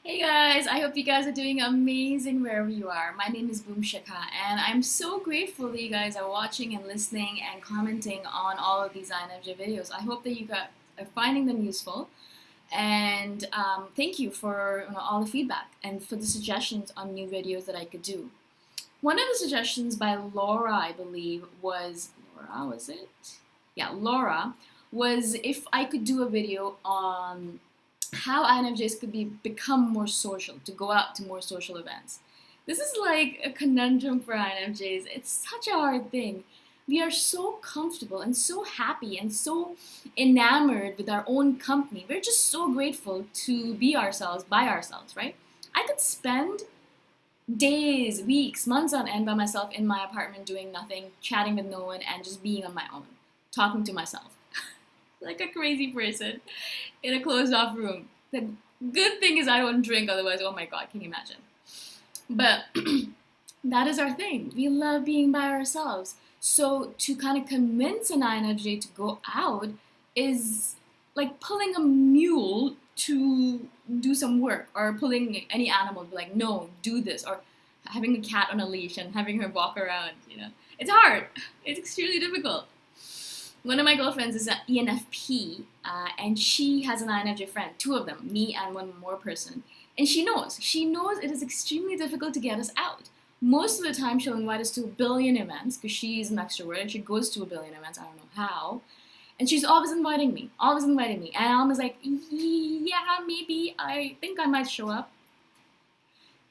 Hey guys, I hope you guys are doing amazing wherever you are. My name is Boom Shikha, and I'm so grateful that you guys are watching and listening and commenting on all of these INFJ videos. I hope that you guys are finding them useful, and thank you for all the feedback and for the suggestions on new videos that I could do. One of the suggestions by Laura, I believe, was Laura, was it? Yeah, Laura was if I could do a video on how INFJs could become more social, to go out to more social events. This is like a conundrum for INFJs. It's such a hard thing. We are so comfortable and so happy and so enamored with our own company. We're just so grateful to be ourselves by ourselves, right? I could spend days, weeks, months on end by myself in my apartment doing nothing, chatting with no one, and just being on my own, talking to myself like a crazy person in a closed off room. The good thing is I don't drink, otherwise, oh my god, can you imagine? But that is our thing. We love being by ourselves. So to kind of convince an INFJ to go out is like pulling a mule to do some work, or pulling any animal to be like, no, do this, or having a cat on a leash and having her walk around. It's hard. It's extremely difficult. One of my girlfriends is an ENFP, and she has an INFJ friend, two of them, me and one more person. And she knows it is extremely difficult to get us out. Most of the time, she'll invite us to a billion events because she's an extrovert and she goes to a billion events. I don't know how. And she's always inviting me, always inviting me. And I'm always like, yeah, maybe I think I might show up.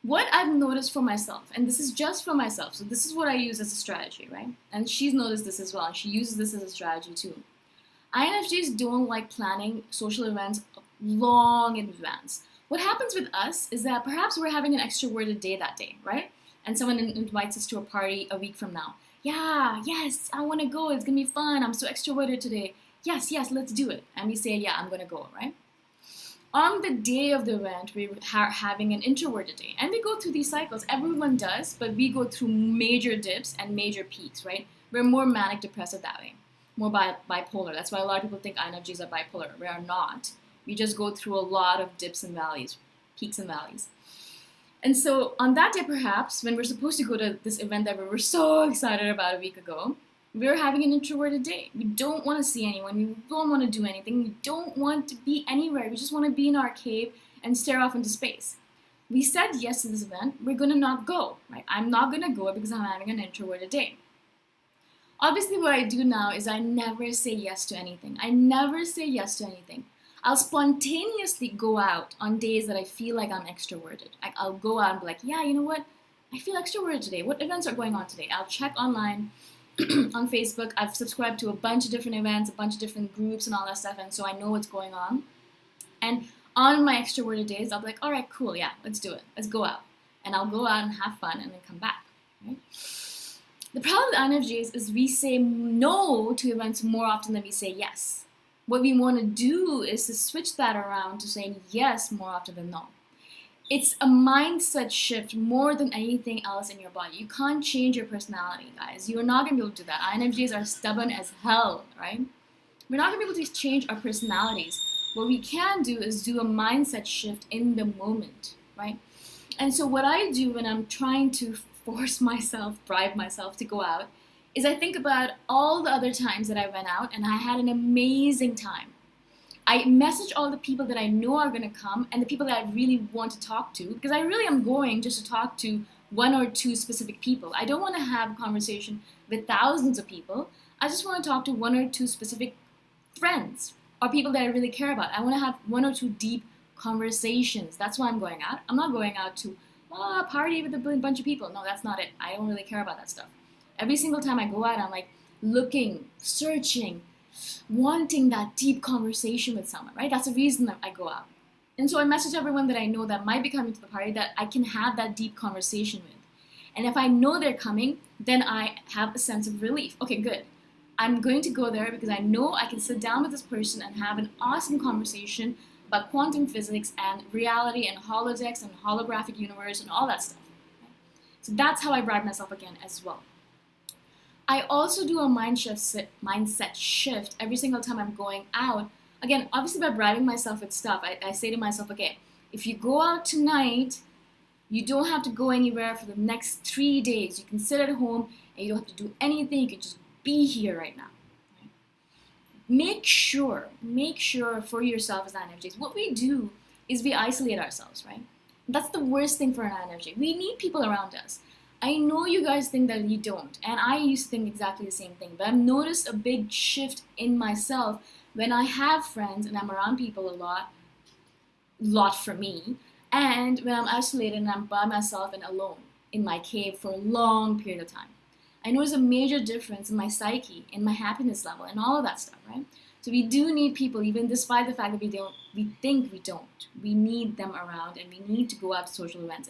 What I've noticed for myself, and this is just for myself, so this is what I use as a strategy, right? And she's noticed this as well, and she uses this as a strategy too. INFJs don't like planning social events long in advance. What happens with us is that perhaps we're having an extroverted day that day, right? And someone invites us to a party a week from now. Yeah, yes, I want to go. It's going to be fun. I'm so extroverted today. Yes, let's do it. And we say, yeah, I'm going to go, right? On the day of the event, we're having an introverted day. And we go through these cycles. Everyone does, but we go through major dips and major peaks, right? We're more manic depressive that way, more bipolar. That's why a lot of people think INFJs are bipolar. We are not. We just go through a lot of dips and valleys, peaks and valleys. And so on that day, perhaps, when we're supposed to go to this event that we were so excited about a week ago, we're having an introverted day. We don't want to see anyone. We don't want to do anything. We don't want to be anywhere. We just want to be in our cave and stare off into space. We said yes to this event. We're going to not go, right? I'm not going to go because I'm having an introverted day. Obviously, what I do now is I never say yes to anything. I never say yes to anything. I'll spontaneously go out on days that I feel like I'm extroverted. I'll go out and be like, yeah, you know what? I feel extroverted today. What events are going on today? I'll check online. On Facebook, I've subscribed to a bunch of different events, a bunch of different groups and all that stuff, and so I know what's going on. And on my extroverted days, I'll be like, all right, cool, yeah, let's do it. Let's go out. And I'll go out and have fun and then come back. Right? The problem with INFJs is we say no to events more often than we say yes. What we want to do is to switch that around to saying yes more often than no. It's a mindset shift more than anything else in your body. You can't change your personality, guys. You're not going to be able to do that. INFJs are stubborn as hell, right? We're not going to be able to change our personalities. What we can do is do a mindset shift in the moment, right? And so what I do when I'm trying to force myself, bribe myself to go out, is I think about all the other times that I went out and I had an amazing time. I message all the people that I know are going to come and the people that I really want to talk to, because I really am going just to talk to one or two specific people. I don't want to have a conversation with thousands of people. I just want to talk to one or two specific friends or people that I really care about. I want to have one or two deep conversations. That's why I'm going out. I'm not going out to party with a bunch of people. No, that's not it. I don't really care about that stuff. Every single time I go out, I'm like looking, searching, wanting that deep conversation with someone, right? That's the reason that I go out. And so I message everyone that I know that might be coming to the party that I can have that deep conversation with. And if I know they're coming, then I have a sense of relief. Okay, good. I'm going to go there because I know I can sit down with this person and have an awesome conversation about quantum physics and reality and holodecks and holographic universe and all that stuff. So that's how I bribe myself again as well. I also do a mindset shift every single time I'm going out. Again, obviously by bribing myself with stuff, I say to myself, okay, If you go out tonight, you don't have to go anywhere for the next 3 days. You can sit at home and you don't have to do anything. You can just be here right now. Right? Make sure for yourself as INFJs, what we do is we isolate ourselves, right? That's the worst thing for an INFJ. We need people around us. I know you guys think that you don't, and I used to think exactly the same thing, but I've noticed a big shift in myself when I have friends and I'm around people a lot for me, and when I'm isolated and I'm by myself and alone in my cave for a long period of time. I notice a major difference in my psyche, in my happiness level, and all of that stuff, right? So we do need people, even despite the fact that we think we don't. We need them around, and we need to go out to social events.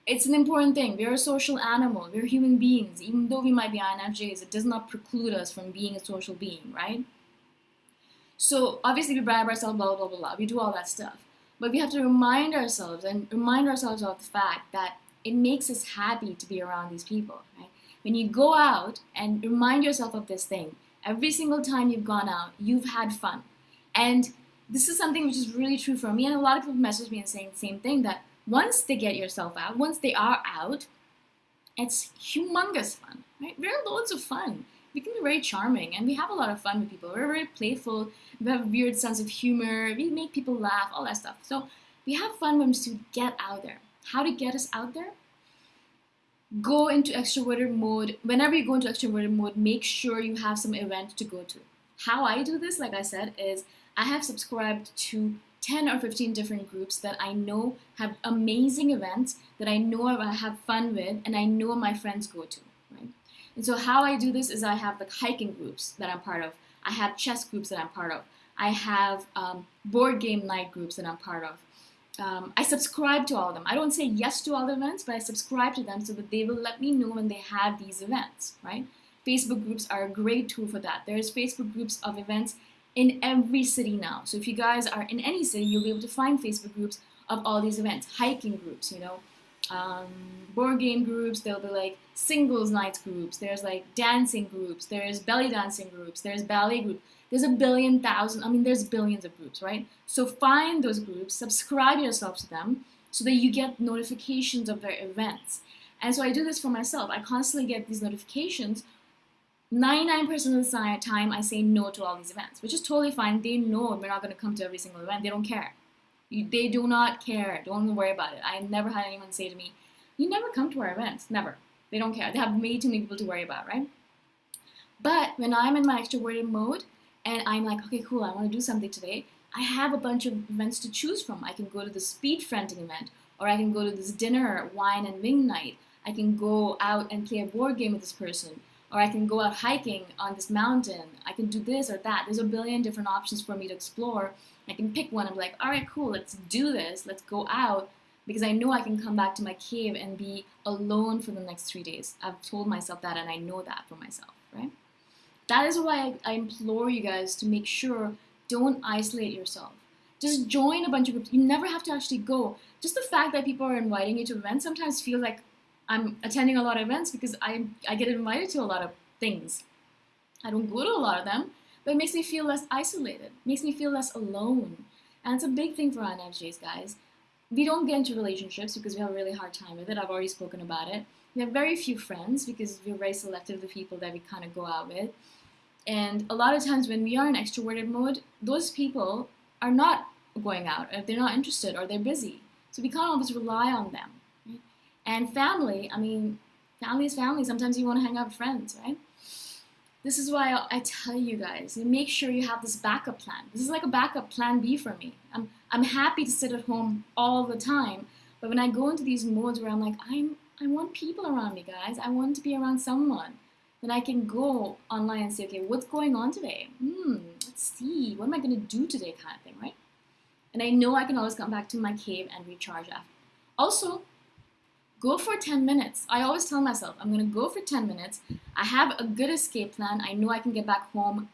It's an important thing. We're a social animal. We're human beings. Even though we might be INFJs, it does not preclude us from being a social being, right? So obviously we bribe ourselves, blah, blah, blah, blah. We do all that stuff. But we have to remind ourselves of the fact that it makes us happy to be around these people, right? When you go out and remind yourself of this thing, every single time you've gone out, you've had fun. And this is something which is really true for me, and a lot of people message me and saying the same thing, that once they get yourself out, once they are out, it's humongous fun, right? We're loads of fun. We can be very charming, and we have a lot of fun with people. We're very playful. We have a weird sense of humor. We make people laugh, all that stuff. So we have fun when we get out there. How to get us out there? Go into extroverted mode. Whenever you go into extroverted mode, make sure you have some event to go to. How I do this, like I said, is I have subscribed to 10 or 15 different groups that I know have amazing events, that I know I have fun with, and I know my friends go to, right? And so how I do this is I have like hiking groups that I'm part of. I have chess groups that I'm part of. I have board game night groups that I'm part of. I subscribe to all of them. I don't say yes to all the events, but I subscribe to them so that they will let me know when they have these events, right? Facebook groups are a great tool for that. There's Facebook groups of events in every city now. So if you guys are in any city, you'll be able to find Facebook groups of all these events. Hiking groups, board game groups, there'll be like singles nights groups, there's like dancing groups, there's belly dancing groups, there's ballet groups. There's there's billions of groups, right? So find those groups, subscribe yourself to them so that you get notifications of their events. And so I do this for myself. I constantly get these notifications. 99% of the time I say no to all these events, which is totally fine. They know we're not going to come to every single event. They don't care. They do not care. Don't worry about it. I never had anyone say to me, you never come to our events. Never. They don't care. They have way too many people to worry about, right? But when I'm in my extroverted mode and I'm like, okay, cool, I want to do something today, I have a bunch of events to choose from. I can go to the speed friending event, or I can go to this dinner, wine and wing night. I can go out and play a board game with this person, or I can go out hiking on this mountain. I can do this or that. There's a billion different options for me to explore. I can pick one. I'm like, all right, cool, let's do this. Let's go out, because I know I can come back to my cave and be alone for the next 3 days. I've told myself that, and I know that for myself, right? That is why I implore you guys to make sure, don't isolate yourself. Just join a bunch of groups. You never have to actually go. Just the fact that people are inviting you to events sometimes feels like I'm attending a lot of events, because I get invited to a lot of things. I don't go to a lot of them, but it makes me feel less isolated. It makes me feel less alone. And it's a big thing for INFJs, guys. We don't get into relationships because we have a really hard time with it. I've already spoken about it. We have very few friends because we're very selective of the people that we kind of go out with. And a lot of times when we are in extroverted mode, those people are not going out, if they're not interested or they're busy. So we can't always rely on them. Right? And family is family. Sometimes you want to hang out with friends, right? This is why I tell you guys, make sure you have this backup plan. This is like a backup plan B for me. I'm happy to sit at home all the time, but when I go into these modes where I'm like, I want people around me, guys. I want to be around someone. Then I can go online and say, okay, what's going on today? Let's see. What am I going to do today, kind of thing, right? And I know I can always come back to my cave and recharge after. Also, go for 10 minutes. I always tell myself, I'm going to go for 10 minutes. I have a good escape plan. I know I can get back home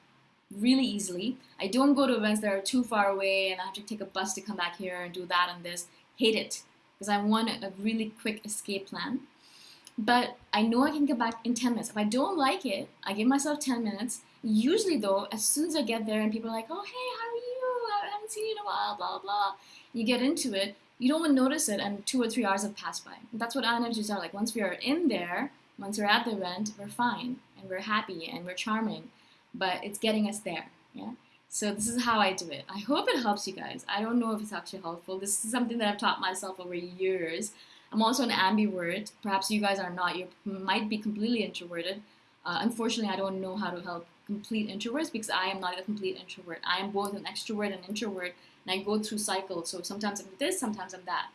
really easily. I don't go to events that are too far away and I have to take a bus to come back here and do that and this. Hate it, because I want a really quick escape plan. But I know I can get back in 10 minutes. If I don't like it, I give myself 10 minutes. Usually though, as soon as I get there and people are like, oh, hey, how are you? I haven't seen you in a while, blah, blah. You get into it. you don't even notice it, and 2 or 3 hours have passed by. And that's what INFJs are like. Once we are in there, once we're at the event, we're fine and we're happy and we're charming, but it's getting us there. Yeah. So this is how I do it. I hope it helps you guys. I don't know if it's actually helpful. This is something that I've taught myself over years. I'm also an ambivert. Perhaps you guys are not. You might be completely introverted. Unfortunately, I don't know how to help complete introverts because I am not a complete introvert. I am both an extrovert and introvert, and I go through cycles. So sometimes I'm this, sometimes I'm that.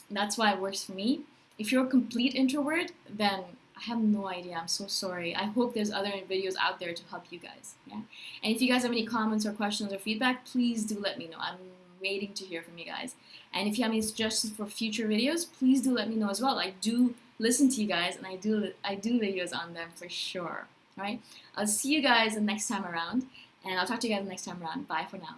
And that's why it works for me. If you're a complete introvert, then I have no idea. I'm so sorry. I hope there's other videos out there to help you guys. Yeah. And if you guys have any comments or questions or feedback, please do let me know. I'm waiting to hear from you guys. And if you have any suggestions for future videos, please do let me know as well. I do listen to you guys, and I do videos on them for sure. All right. I'll see you guys the next time around, and I'll talk to you guys next time around. Bye for now.